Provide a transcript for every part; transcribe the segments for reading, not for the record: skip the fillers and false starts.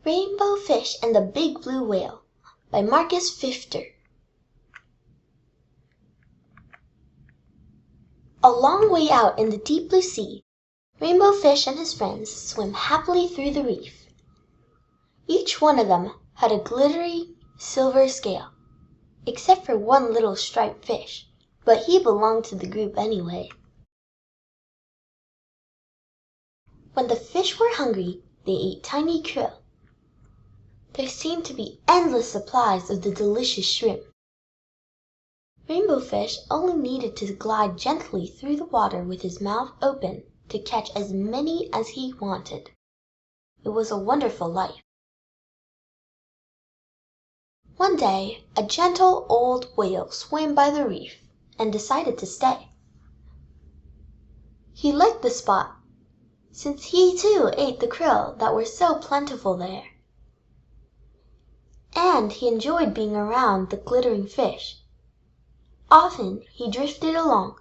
Rainbow Fish and the Big Blue Whale by Pfister. A long way out in the deep blue sea, Rainbow Fish and his friends swam happily through the reef. Each one of them had a glittery silver scale, except for one little striped fish, but he belonged to the group anyway. When the fish were hungry, they ate tiny krill. There seemed to be endless supplies of the delicious shrimp. Rainbow Fish only needed to glide gently through the water with his mouth open to catch as many as he wanted. It was a wonderful life. One day, a gentle old whale swam by the reef and decided to stay. He liked the spot, since he too ate the krill that were so plentiful there. And he enjoyed being around the glittering fish. Often he drifted along,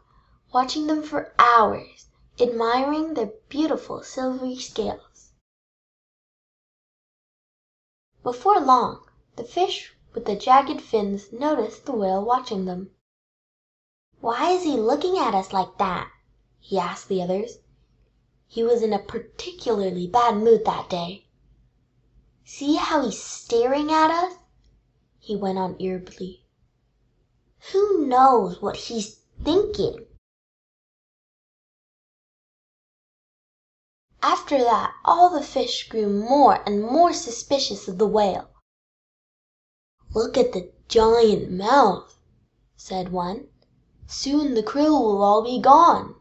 watching them for hours, admiring their beautiful silvery scales. Before long, the fish with the jagged fins noticed the whale watching them. "Why is he looking at us like that?" he asked the others. He was in a particularly bad mood that day. "See how he's staring at us?" he went on irritably. "Who knows what he's thinking?" After that, all the fish grew more and more suspicious of the whale. "Look at the giant mouth," said one. "Soon the krill will all be gone."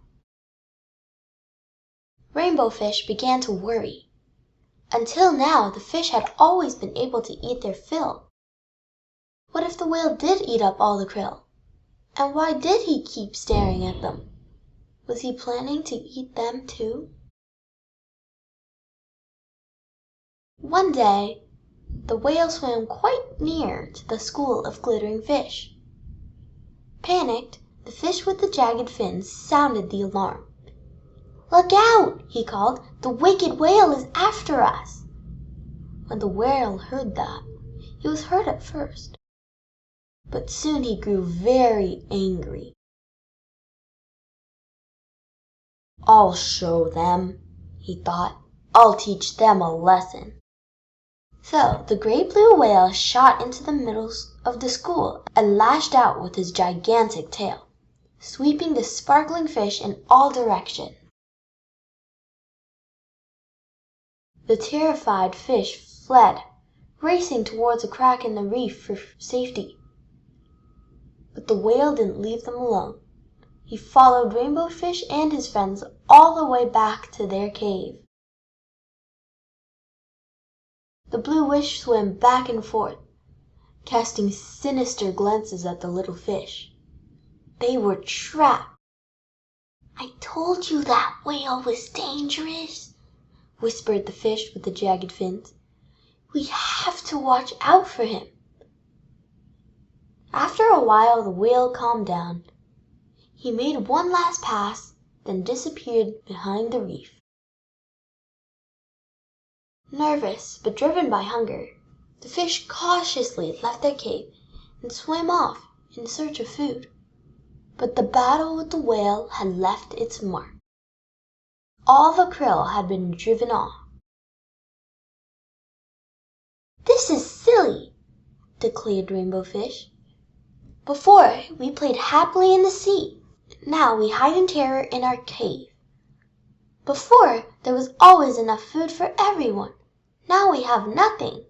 Rainbow Fish began to worry. Until now, the fish had always been able to eat their fill. What if the whale did eat up all the krill? And why did he keep staring at them? Was he planning to eat them too? One day, the whale swam quite near to the school of glittering fish. Panicked, the fish with the jagged fins sounded the alarm. "Look out!" he called. "The wicked whale is after us!" When the whale heard that, he was hurt at first, but soon he grew very angry. "I'll show them," he thought. "I'll teach them a lesson." So the great blue whale shot into the middle of the school and lashed out with his gigantic tail, sweeping the sparkling fish in all directions. The terrified fish fled, racing towards a crack in the reef for safety. But the whale didn't leave them alone. He followed Rainbow Fish and his friends all the way back to their cave. The blue fish swam back and forth, casting sinister glances at the little fish. They were trapped. "I told you that whale was dangerous," whispered the fish with the jagged fins. "We have to watch out for him." After a while the whale calmed down. He made one last pass, then disappeared behind the reef. Nervous but driven by hunger, the fish cautiously left their cave and swam off in search of food. But the battle with the whale had left its mark. All the krill had been driven off. "This is silly," declared Rainbow Fish. "Before, we played happily in the sea. Now we hide in terror in our cave. Before, there was always enough food for everyone. Now we have nothing.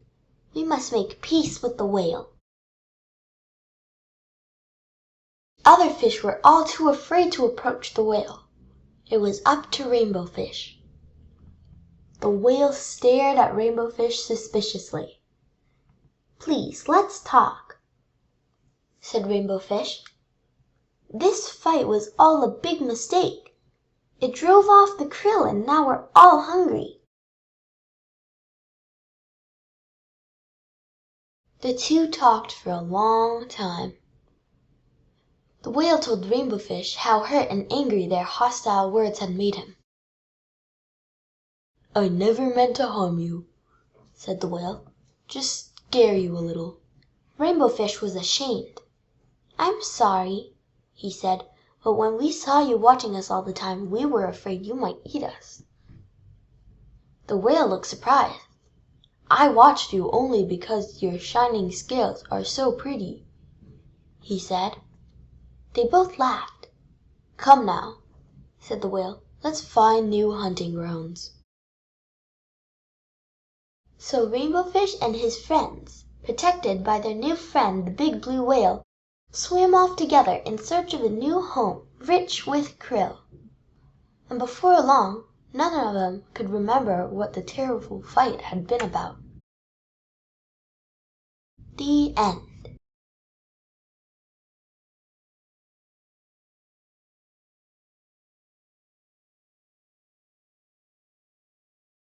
We must make peace with the whale." Other fish were all too afraid to approach the whale. It was up to Rainbow Fish. The whale stared at Rainbow Fish suspiciously. "Please, let's talk," said Rainbow Fish. "This fight was all a big mistake. It drove off the krill and now we're all hungry." The two talked for a long time. The whale told Rainbow Fish how hurt and angry their hostile words had made him. "I never meant to harm you," said the Whale. "Just scare you a little." Rainbow Fish was ashamed. "I'm sorry," he said, "but when we saw you watching us all the time, we were afraid you might eat us." The Whale looked surprised. "I watched you only because your shining scales are so pretty," he said. They both laughed. "Come now," said the Whale, "let's find new hunting grounds." So Rainbow Fish and his friends, protected by their new friend the big blue whale, swam off together in search of a new home rich with krill. And before long none of them could remember what the terrible fight had been about. The end.